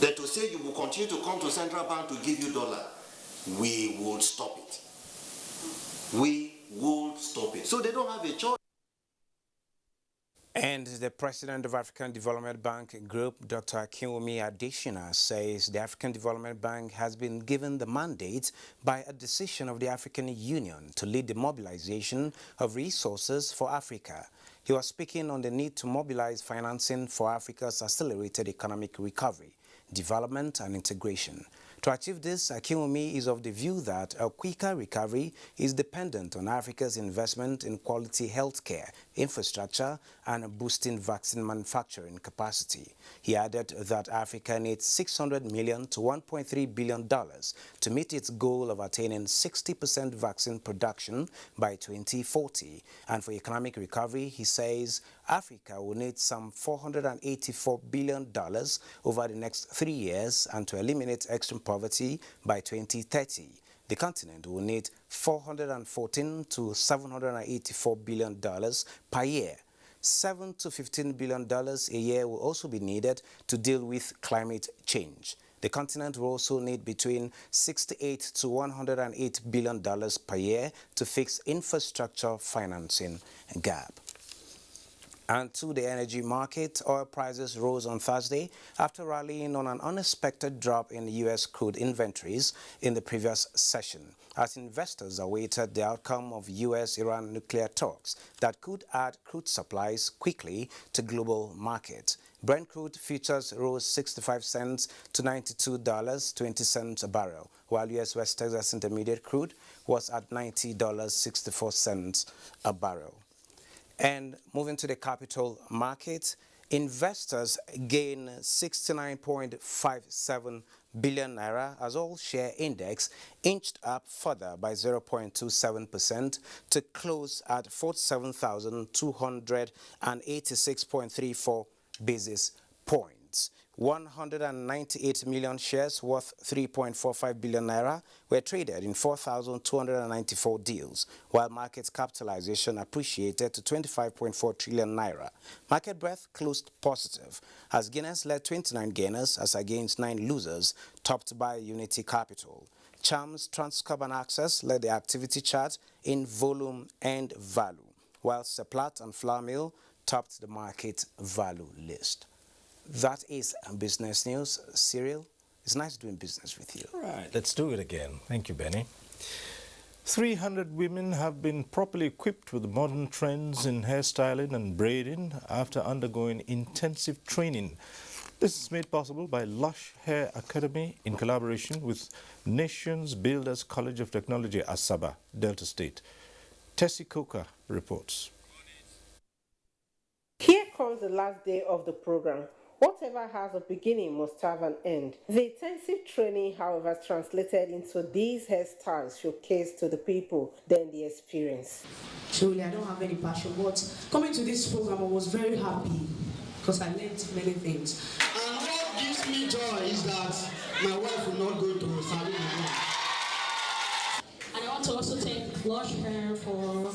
Then to say you will continue to come to Central Bank to give you dollar, we would stop it. We would stop it. So they don't have a choice. And the president of African Development Bank Group, Dr. Akinwumi Adesina, says the African Development Bank has been given the mandate by a decision of the African Union to lead the mobilization of resources for Africa. He was speaking on the need to mobilize financing for Africa's accelerated economic recovery, development and integration. To achieve this, Akinwumi is of the view that a quicker recovery is dependent on Africa's investment in quality healthcare, infrastructure, and boosting vaccine manufacturing capacity. He added that Africa needs $600 million to $1.3 billion to meet its goal of attaining 60% vaccine production by 2040. And for economic recovery, he says Africa will need some $484 billion over the next 3 years, and to eliminate extreme poverty by 2030. The continent will need $414 to $784 billion per year. $7 to $15 billion a year will also be needed to deal with climate change. The continent will also need between $68 to $108 billion per year to fix infrastructure financing gap. And to the energy market, oil prices rose on Thursday after rallying on an unexpected drop in U.S. crude inventories in the previous session, as investors awaited the outcome of U.S.-Iran nuclear talks that could add crude supplies quickly to global markets. Brent crude futures rose 65 cents to $92.20 a barrel, while U.S. West Texas Intermediate crude was at $90.64 a barrel. And moving to the capital market, investors gain 69.57 billion naira as all share index inched up further by 0.27% to close at 47,286.34 basis points. 198 million shares worth 3.45 billion naira were traded in 4,294 deals, while market capitalization appreciated to 25.4 trillion naira. Market breadth closed positive, as gainers led 29 gainers as against 9 losers, topped by Unity Capital. Charms, Transcorp and Access led the activity chart in volume and value, while Seplat and Flour Mill topped the market value list. That is business news. Cyril, it's nice doing business with you. All right, let's do it again. Thank you, Benny. 300 women have been properly equipped with modern trends in hairstyling and braiding after undergoing intensive training. This is made possible by Lush Hair Academy in collaboration with Nations Builders College of Technology, Asaba, Delta State. Tessie Coker reports. Here comes the last day of the program. Whatever has a beginning must have an end. The intensive training, however, translated into these hairstyles showcased to the people then the experience. Truly, I don't have any passion, but coming to this program, I was very happy because I learned many things. And what gives me joy is that my wife will not go to salon again. And I want to also thank Lush Hair for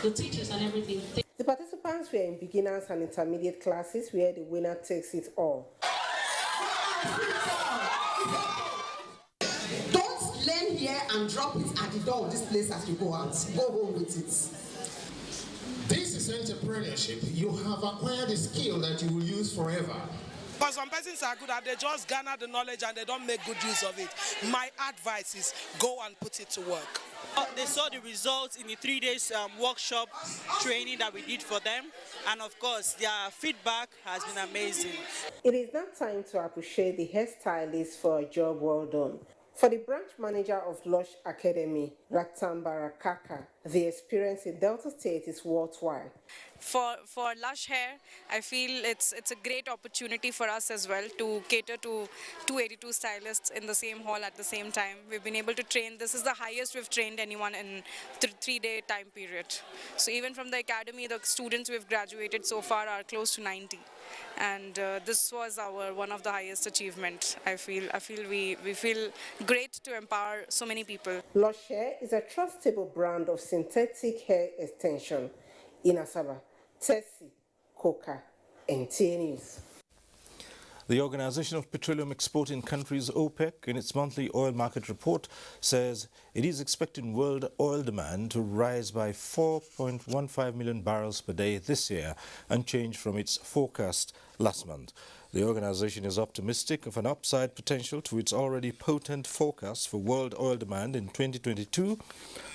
the teachers and everything. The participants were in beginners and intermediate classes where the winner takes it all. Don't learn here and drop it at the door of this place as you go out. Go home with it. This is entrepreneurship. You have acquired a skill that you will use forever. But some persons are good at they just garner the knowledge and they don't make good use of it. My advice is go and put it to work. They saw the results in the 3 days workshop training that we did for them, and of course their feedback has been amazing. It is now time to appreciate the hairstylist for a job well done. For the branch manager of Lush Academy, Ratambara Kaka, the experience in Delta State is worthwhile. For Lush Hair, I feel it's a great opportunity for us as well to cater to 282 stylists in the same hall at the same time. We've been able to train, this is the highest we've trained anyone in 3-day time period. So even from the academy, the students we've graduated so far are close to 90. And this was one of the highest achievements. I feel we feel great to empower so many people. Lush Hair is a trustable brand of synthetic hair extension in Asaba. Tessie Coker, NTA News. The Organization of Petroleum Exporting Countries, OPEC, in its monthly oil market report, says it is expecting world oil demand to rise by 4.15 million barrels per day this year, unchanged from its forecast last month. The organization is optimistic of an upside potential to its already potent forecast for world oil demand in 2022,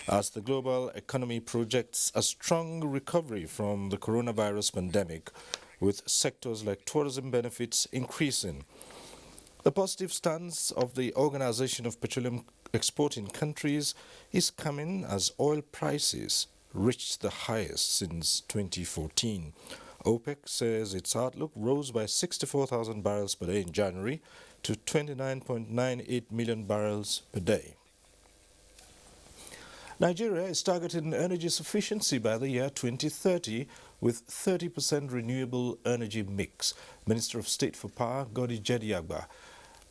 as the global economy projects a strong recovery from the coronavirus pandemic, with sectors like tourism benefits increasing. The positive stance of the Organization of Petroleum Exporting Countries is coming as oil prices reached the highest since 2014. OPEC says its outlook rose by 64,000 barrels per day in January to 29.98 million barrels per day. Nigeria is targeting energy sufficiency by the year 2030 with 30% renewable energy mix. Minister of State for Power, Godi Jediagba,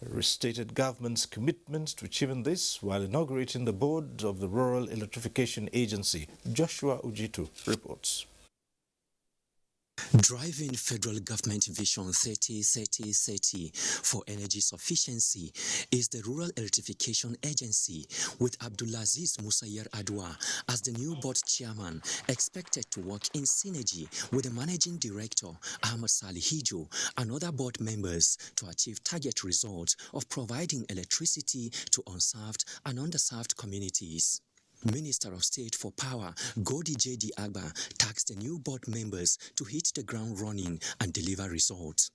restated government's commitment to achieving this while inaugurating the board of the Rural Electrification Agency. Joshua Ujitu reports. Driving federal government vision 30-30-30 for energy sufficiency is the Rural Electrification Agency, with Abdulaziz Musayar Adwa as the new board chairman, expected to work in synergy with the managing director Ahmad Salihijo and other board members to achieve target results of providing electricity to unserved and underserved communities. Minister of State for Power, Godi J.D. Agba, tasked the new board members to hit the ground running and deliver results.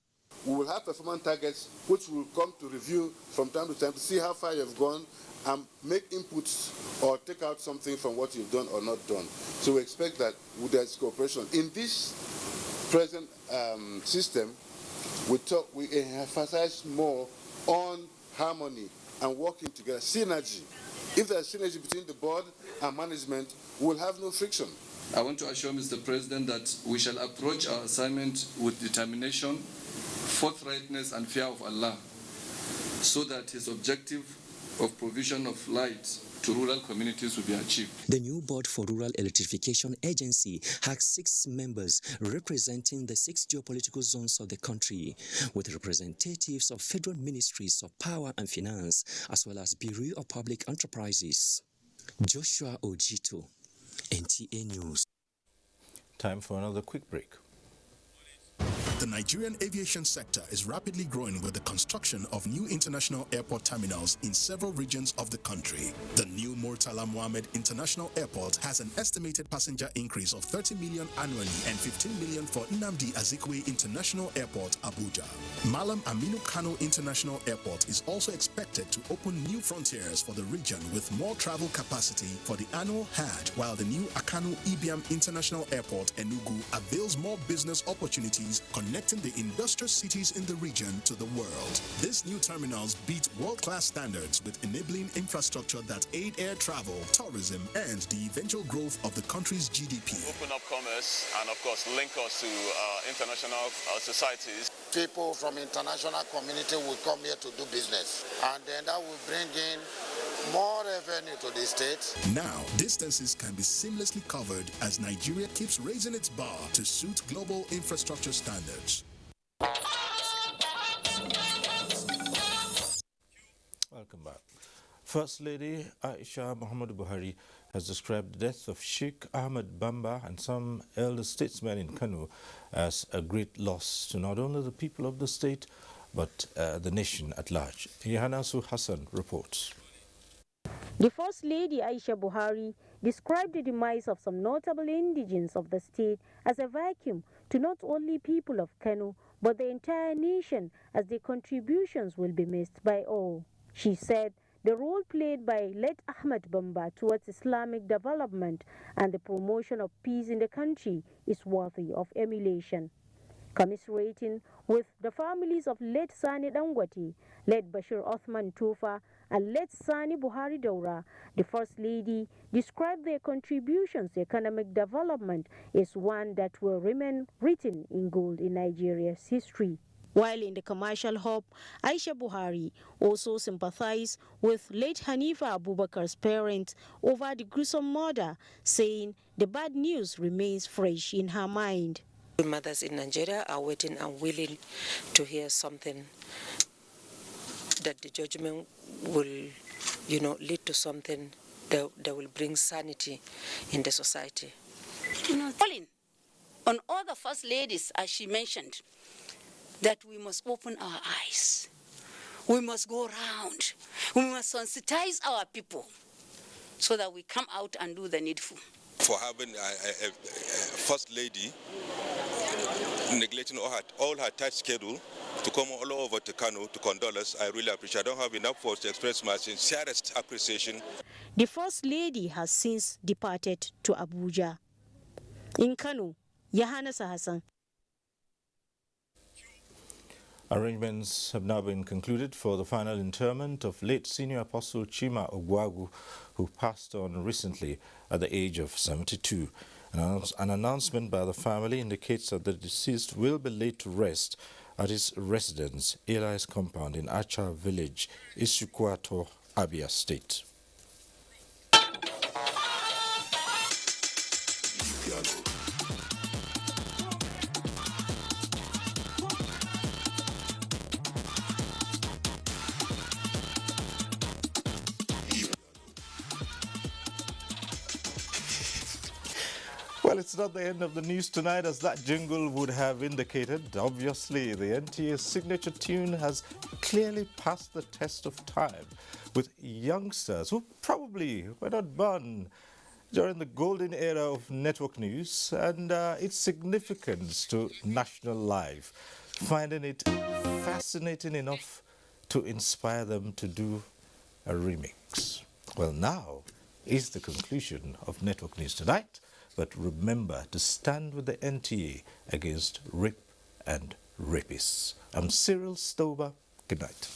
We will have performance targets which will come to review from time to time to see how far you've gone and make inputs or take out something from what you've done or not done. So we expect that there's cooperation. In this present system, we emphasize more on harmony and working together, synergy. If there's synergy between the board and management, we'll have no friction. I want to assure Mr. President that we shall approach our assignment with determination, forthrightness and fear of Allah, so that his objective of provision of light to rural communities will be achieved. The new board for Rural Electrification Agency has 6 members representing the 6 geopolitical zones of the country, with representatives of federal ministries of power and finance, as well as Bureau of Public Enterprises. Joshua Ojito, NTA News. Time for another quick break. The Nigerian aviation sector is rapidly growing with the construction of new international airport terminals in several regions of the country. The new Murtala Mohammed International Airport has an estimated passenger increase of 30 million annually and 15 million for Nnamdi Azikiwe International Airport, Abuja. Malam Aminu Kano International Airport is also expected to open new frontiers for the region with more travel capacity for the annual Hajj, while the new Akanu Ibiam International Airport, Enugu, avails more business opportunities connecting the industrial cities in the region to the world. These new terminals beat world-class standards with enabling infrastructure that aid air travel, tourism, and the eventual growth of the country's GDP. Open up commerce and, of course, link us to international societies. People from international community will come here to do business, and then that will bring in more revenue to the state. Now, distances can be seamlessly covered as Nigeria keeps raising its bar to suit global infrastructure standards. Welcome back. First Lady Aisha Muhammadu Buhari has described the death of Sheikh Ahmed Bamba and some elder statesmen in Kano as a great loss to not only the people of the state, but the nation at large. Yahanasu Hassan reports. The First Lady Aisha Buhari described the demise of some notable indigents of the state as a vacuum to not only people of Kano, but the entire nation, as their contributions will be missed by all. She said the role played by late Ahmed Bamba towards Islamic development and the promotion of peace in the country is worthy of emulation. Commiserating with the families of late Sani Dangwati, late Bashir Othman Tufa, and late Sani Buhari Daura, the First Lady described their contributions to economic development as one that will remain written in gold in Nigeria's history. While in the commercial hub, Aisha Buhari also sympathized with late Hanifa Abubakar's parents over the gruesome murder, saying the bad news remains fresh in her mind. Mothers in Nigeria are waiting and willing to hear something that the judgment will, lead to something that will bring sanity in the society. Calling on all the first ladies, as she mentioned, that we must open our eyes. We must go around. We must sensitize our people so that we come out and do the needful. For having a first lady neglecting all her tight schedule to come all over to Kano to condole us, I really appreciate. I don't have enough words to express my sincerest appreciation. The First Lady has since departed to Abuja. In Kano, Yahana Hassan. Arrangements have now been concluded for the final interment of late Senior Apostle Chima Ogwagu, who passed on recently at the age of 72. An announcement by the family indicates that the deceased will be laid to rest at his residence, Eli's compound in Acha village, Isukwato, Abia State. Well, it's not the end of the news tonight, as that jingle would have indicated. Obviously, the NTA signature tune has clearly passed the test of time, with youngsters who probably were not born during the golden era of network news and its significance to national life, finding it fascinating enough to inspire them to do a remix. Well, now is the conclusion of Network News Tonight. But remember to stand with the NTA against rape and rapists. I'm Cyril Stober. Good night.